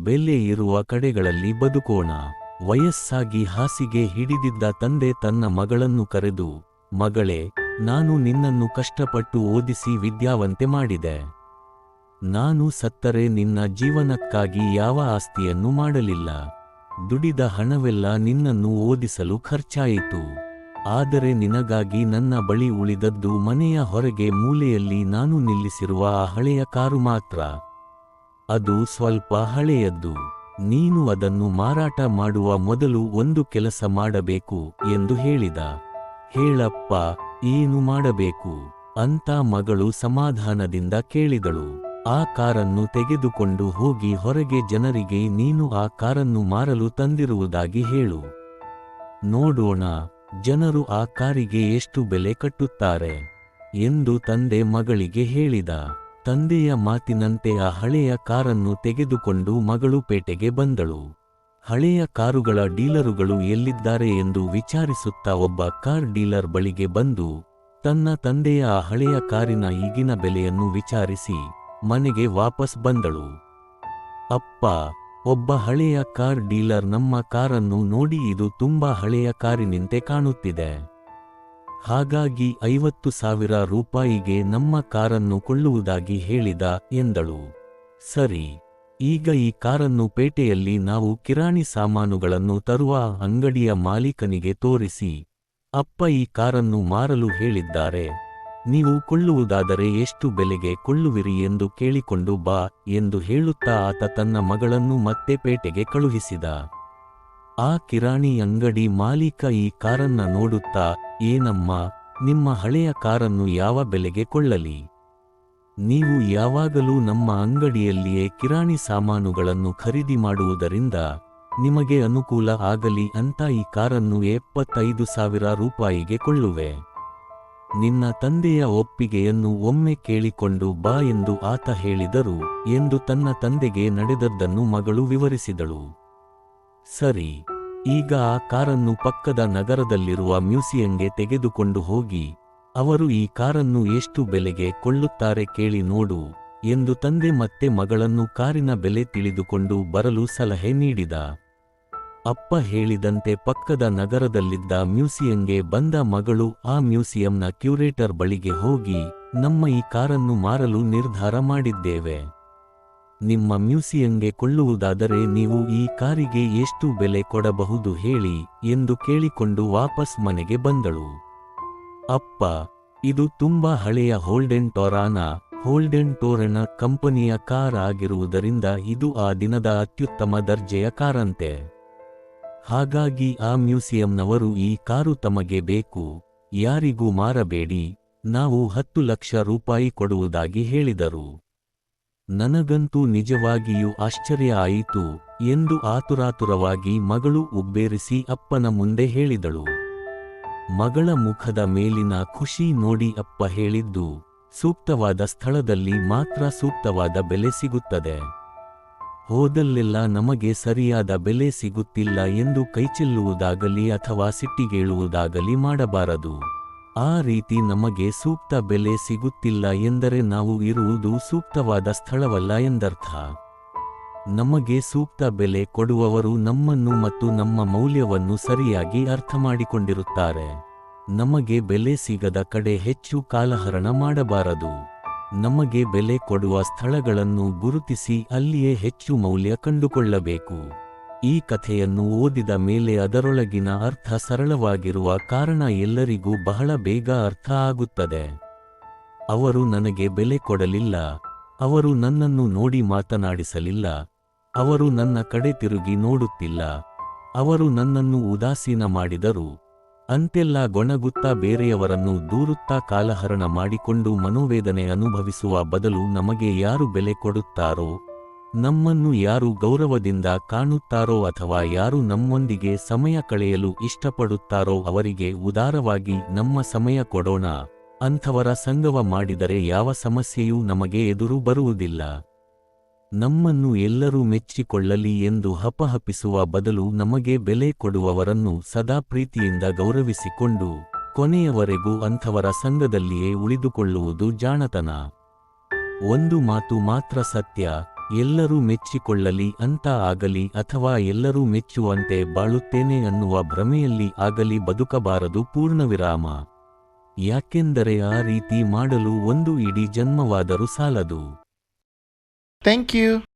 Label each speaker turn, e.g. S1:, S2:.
S1: ಬೆಲೆ ಇರುವ ಕಡೆಗಳಲ್ಲಿ ಬದುಕೋಣ. ವಯಸ್ಸಾಗಿ ಹಾಸಿಗೆ ಹಿಡಿದಿದ್ದ ತಂದೆ ತನ್ನ ಮಗಳನ್ನು ಕರೆದು, ಮಗಳೇ, ನಾನು ನಿನ್ನನ್ನು ಕಷ್ಟಪಟ್ಟು ಓದಿಸಿ ವಿದ್ಯಾವಂತೆ ಮಾಡಿದೆ. ನಾನು ಸತ್ತರೆ ನಿನ್ನ ಜೀವನಕ್ಕಾಗಿ ಯಾವ ಆಸ್ತಿಯನ್ನು ಮಾಡಲಿಲ್ಲ. ದುಡಿದ ಹಣವೆಲ್ಲ ನಿನ್ನನ್ನು ಓದಿಸಲು ಖರ್ಚಾಯಿತು. ಆದರೆ ನಿನಗಾಗಿ ನನ್ನ ಬಳಿ ಉಳಿದದ್ದು ಮನೆಯ ಹೊರಗೆ ಮೂಲೆಯಲ್ಲಿ ನಾನು ನಿಲ್ಲಿಸಿರುವ ಆ ಹಳೆಯ ಕಾರು ಮಾತ್ರ. ಅದು ಸ್ವಲ್ಪ ಹಳೆಯದ್ದು. ನೀನು ಅದನ್ನು ಮಾರಾಟ ಮಾಡುವ ಮೊದಲು ಒಂದು ಕೆಲಸ ಮಾಡಬೇಕು ಎಂದು ಹೇಳಿದ. ಹೇಳಪ್ಪ, ಏನು ಮಾಡಬೇಕು ಅಂತ ಮಗಳು ಸಮಾಧಾನದಿಂದ ಕೇಳಿದಳು. ಆ ಕಾರನ್ನು ತೆಗೆದುಕೊಂಡು ಹೋಗಿ ಹೊರಗೆ ಜನರಿಗೆ ನೀನು ಆ ಕಾರನ್ನು ಮಾರಲು ತಂದಿರುವುದಾಗಿ ಹೇಳು. ನೋಡೋಣ ಜನರು ಆ ಕಾರಿಗೆ ಎಷ್ಟು ಬೆಲೆ ಕಟ್ಟುತ್ತಾರೆ ಎಂದು ತಂದೆ ಮಗಳಿಗೆ ಹೇಳಿದ. ತಂದೆಯ ಮಾತಿನಂತೆ ಆ ಹಳೆಯ ಕಾರನ್ನು ತೆಗೆದುಕೊಂಡು ಮಗಳು ಪೇಟೆಗೆ ಬಂದಳು. ಹಳೆಯ ಕಾರುಗಳ ಡೀಲರುಗಳು ಎಲ್ಲಿದ್ದಾರೆ ಎಂದು ವಿಚಾರಿಸುತ್ತಾ ಒಬ್ಬ ಕಾರ್ ಡೀಲರ್ ಬಳಿಗೆ ಬಂದು ತನ್ನ ತಂದೆಯ ಆ ಹಳೆಯ ಕಾರಿನ ಈಗಿನ ಬೆಲೆಯನ್ನು ವಿಚಾರಿಸಿ ಮನೆಗೆ ವಾಪಸ್ ಬಂದಳು. ಅಪ್ಪ, ಒಬ್ಬ ಹಳೆಯ ಕಾರ್ ಡೀಲರ್ ನಮ್ಮ ಕಾರನ್ನು ನೋಡಿ ಇದು ತುಂಬಾ ಹಳೆಯ ಕಾರಿನಂತೆ ಕಾಣುತ್ತಿದೆ. ಹಾಗಾಗಿ 50,000 ರೂಪಾಯಿಗೆ ನಮ್ಮ ಕಾರನ್ನು ಕೊಳ್ಳುವುದಾಗಿ ಹೇಳಿದ ಎಂದಳು. ಸರಿ, ಈಗ ಈ ಕಾರನ್ನು ಪೇಟೆಯಲ್ಲಿ ನಾವು ಕಿರಾಣಿ ಸಾಮಾನುಗಳನ್ನು ತರುವ ಅಂಗಡಿಯ ಮಾಲೀಕನಿಗೆ ತೋರಿಸಿ, ಅಪ್ಪ ಈ ಕಾರನ್ನು ಮಾರಲು ಹೇಳಿದ್ದಾರೆ, ನೀವು ಕೊಳ್ಳುವುದಾದರೆ ಎಷ್ಟು ಬೆಲೆಗೆ ಕೊಳ್ಳುವಿರಿ ಎಂದು ಕೇಳಿಕೊಂಡು ಬಾ ಎಂದು ಹೇಳುತ್ತಾ ಆತ ತನ್ನ ಮಗಳನ್ನು ಮತ್ತೆ ಪೇಟೆಗೆ ಕಳುಹಿಸಿದ. ಆ ಕಿರಾಣಿ ಅಂಗಡಿ ಮಾಲೀಕ ಈ ಕಾರನ್ನ ನೋಡುತ್ತಾ, ಏನಮ್ಮ, ನಿಮ್ಮ ಹಳೆಯ ಕಾರನ್ನು ಯಾವ ಬೆಲೆಗೆ ಕೊಳ್ಳಲಿ? ನೀವು ಯಾವಾಗಲೂ ನಮ್ಮ ಅಂಗಡಿಯಲ್ಲಿಯೇ ಕಿರಾಣಿ ಸಾಮಾನುಗಳನ್ನು ಖರೀದಿ ಮಾಡುವುದರಿಂದ ನಿಮಗೆ ಅನುಕೂಲ ಆಗಲಿ ಅಂತ ಈ ಕಾರನ್ನು 75,000 ರೂಪಾಯಿಗೆ ಕೊಳ್ಳುವೆ. ನಿನ್ನ ತಂದೆಯ ಒಪ್ಪಿಗೆಯನ್ನು ಒಮ್ಮೆ ಕೇಳಿಕೊಂಡು ಬಾ ಎಂದು ಆತ ಹೇಳಿದರು ಎಂದು ತನ್ನ ತಂದೆಗೆ ನಡೆದದ್ದನ್ನು ಮಗಳು ವಿವರಿಸಿದಳು. ಸರಿ, ಈಗ ಆ ಕಾರನ್ನು ಪಕ್ಕದ ನಗರದಲ್ಲಿರುವ ಮ್ಯೂಸಿಯಂಗೆ ತೆಗೆದುಕೊಂಡು ಹೋಗಿ ಅವರು ಈ ಕಾರನ್ನು ಎಷ್ಟು ಬೆಲೆಗೆ ಕೊಳ್ಳುತ್ತಾರೆ ಕೇಳಿ ನೋಡು ಎಂದು ತಂದೆ ಮತ್ತೆ ಮಗಳನ್ನು ಕಾರಿನ ಬೆಲೆ ತಿಳಿದುಕೊಂಡು ಬರಲು ಸಲಹೆ ನೀಡಿದ. ಅಪ್ಪ ಹೇಳಿದಂತೆ ಪಕ್ಕದ ನಗರದಲ್ಲಿದ್ದ ಮ್ಯೂಸಿಯಂಗೆ ಬಂದ ಮಗಳು ಆ ಮ್ಯೂಸಿಯಂನ ಕ್ಯೂರೇಟರ್ ಬಳಿಗೆ ಹೋಗಿ, ನಮ್ಮ ಈ ಕಾರನ್ನು ಮಾರಲು ನಿರ್ಧಾರ ಮಾಡಿದ್ದೇವೆ. ನಿಮ್ಮ ಮ್ಯೂಸಿಯಂಗೆ ಕೊಳ್ಳುವುದಾದರೆ ನೀವು ಈ ಕಾರಿಗೆ ಎಷ್ಟು ಬೆಲೆ ಕೊಡಬಹುದು ಹೇಳಿ ಎಂದು ಕೇಳಿಕೊಂಡು ವಾಪಸ್ ಮನೆಗೆ ಬಂದಳು. ಅಪ್ಪ, ಇದು ತುಂಬಾ ಹಳೆಯ ಹೋಲ್ಡೆನ್ ಟೊರಾನ ಕಂಪನಿಯ ಕಾರ್ ಆಗಿರುವುದರಿಂದ ಇದು ಆ ದಿನದ ಅತ್ಯುತ್ತಮ ದರ್ಜೆಯ ಕಾರಂತೆ. ಹಾಗಾಗಿ ಆ ಮ್ಯೂಸಿಯಂನವರು ಈ ಕಾರು ತಮಗೆ ಬೇಕು, ಯಾರಿಗೂ ಮಾರಬೇಡಿ, ನಾವು 10 ಲಕ್ಷ ರೂಪಾಯಿ ಕೊಡುವುದಾಗಿ ಹೇಳಿದರು. ನನಗಂತೂ ನಿಜವಾಗಿಯೂ ಆಶ್ಚರ್ಯ ಆಯಿತು ಎಂದು ಆತುರಾತುರವಾಗಿ ಮಗಳು ಉಬ್ಬೇರಿಸಿ ಅಪ್ಪನ ಮುಂದೆ ಹೇಳಿದಳು. ಮಗಳ ಮುಖದ ಮೇಲಿನ ಖುಷಿ ನೋಡಿ ಅಪ್ಪ ಹೇಳಿದ್ದು, ಸೂಕ್ತವಾದ ಸ್ಥಳದಲ್ಲಿ ಮಾತ್ರ ಸೂಕ್ತವಾದ ಬೆಲೆ ಸಿಗುತ್ತದೆ. ಹೋದಲ್ಲೆಲ್ಲ ನಮಗೆ ಸರಿಯಾದ ಬೆಲೆ ಸಿಗುತ್ತಿಲ್ಲ ಎಂದು ಕೈಚೆಲ್ಲುವುದಾಗಲಿ ಅಥವಾ ಸಿಟ್ಟಿಗೇಳುವುದಾಗಲಿ ಮಾಡಬಾರದು. ಆ ರೀತಿ ನಮಗೆ ಸೂಕ್ತ ಬೆಲೆ ಸಿಗುತ್ತಿಲ್ಲ ಎಂದರೆ ನಾವು ಇರುವುದು ಸೂಕ್ತವಾದ ಸ್ಥಳವಲ್ಲ ಎಂದರ್ಥ. ನಮಗೆ ಸೂಕ್ತ ಬೆಲೆ ಕೊಡುವವರು ನಮ್ಮನ್ನು ಮತ್ತು ನಮ್ಮ ಮೌಲ್ಯವನ್ನು ಸರಿಯಾಗಿ ಅರ್ಥಮಾಡಿಕೊಂಡಿರುತ್ತಾರೆ. ನಮಗೆ ಬೆಲೆ ಸಿಗದ ಕಡೆ ಹೆಚ್ಚು ಕಾಲಹರಣ ಮಾಡಬಾರದು. ನಮಗೆ ಬೆಲೆ ಕೊಡುವ ಸ್ಥಳಗಳನ್ನು ಗುರುತಿಸಿ ಅಲ್ಲಿಯೇ ಹೆಚ್ಚು ಮೌಲ್ಯ ಕಂಡುಕೊಳ್ಳಬೇಕು. ಈ ಕಥೆಯನ್ನು ಓದಿದ ಮೇಲೆ ಅದರೊಳಗಿನ ಅರ್ಥ ಸರಳವಾಗಿರುವ ಕಾರಣ ಎಲ್ಲರಿಗೂ ಬಹಳ ಬೇಗ ಅರ್ಥ ಆಗುತ್ತದೆ. ಅವರು ನನಗೆ ಬೆಲೆ ಕೊಡಲಿಲ್ಲ, ಅವರು ನನ್ನನ್ನು ನೋಡಿ ಮಾತನಾಡಿಸಲಿಲ್ಲ, ಅವರು ನನ್ನ ಕಡೆ ತಿರುಗಿ ನೋಡುತ್ತಿಲ್ಲ, ಅವರು ನನ್ನನ್ನು ಉದಾಸೀನ ಮಾಡಿದರು ಅಂತೆಲ್ಲ ಗೊಣಗುತ್ತಾ ಬೇರೆಯವರನ್ನು ದೂರುತ್ತಾ ಕಾಲಹರಣ ಮಾಡಿಕೊಂಡು ಮನೋವೇದನೆ ಅನುಭವಿಸುವ ಬದಲು ನಮಗೆ ಯಾರು ಬೆಲೆ ಕೊಡುತ್ತಾರೋ, ನಮ್ಮನ್ನು ಯಾರು ಗೌರವದಿಂದ ಕಾಣುತ್ತಾರೋ ಅಥವಾ ಯಾರು ನಮ್ಮೊಂದಿಗೆ ಸಮಯ ಕಳೆಯಲು ಇಷ್ಟಪಡುತ್ತಾರೋ ಅವರಿಗೆ ಉದಾರವಾಗಿ ನಮ್ಮ ಸಮಯ ಕೊಡೋಣ. ಅಂಥವರ ಸಂಗವ ಮಾಡಿದರೆ ಯಾವ ಸಮಸ್ಯೆಯೂ ನಮಗೆ ಎದುರು ಬರುವುದಿಲ್ಲ. ನಮ್ಮನ್ನು ಎಲ್ಲರೂ ಮೆಚ್ಚಿಕೊಳ್ಳಲಿ ಎಂದು ಹಪಹಪಿಸುವ ಬದಲು ನಮಗೆ ಬೆಲೆ ಕೊಡುವವರನ್ನು ಸದಾ ಪ್ರೀತಿಯಿಂದ ಗೌರವಿಸಿಕೊಂಡು ಕೊನೆಯವರೆಗೂ ಅಂಥವರ ಸಂಘದಲ್ಲಿಯೇ ಉಳಿದುಕೊಳ್ಳುವುದು ಜಾಣತನ. ಒಂದು ಮಾತು ಮಾತ್ರ ಸತ್ಯ, ಎಲ್ಲರೂ ಮೆಚ್ಚಿಕೊಳ್ಳಲಿ ಅಂತ ಆಗಲಿ ಅಥವಾ ಎಲ್ಲರೂ ಮೆಚ್ಚುವಂತೆ ಬಾಳುತ್ತೇನೆ ಅನ್ನುವ ಭ್ರಮೆಯಲ್ಲಿ ಆಗಲಿ ಬದುಕಬಾರದು ಪೂರ್ಣವಿರಾಮ. ಯಾಕೆಂದರೆ ಆ ರೀತಿ ಮಾಡಲು ಒಂದು ಇಡೀ ಜನ್ಮವಾದರೂ ಸಾಲದು.
S2: Thank you.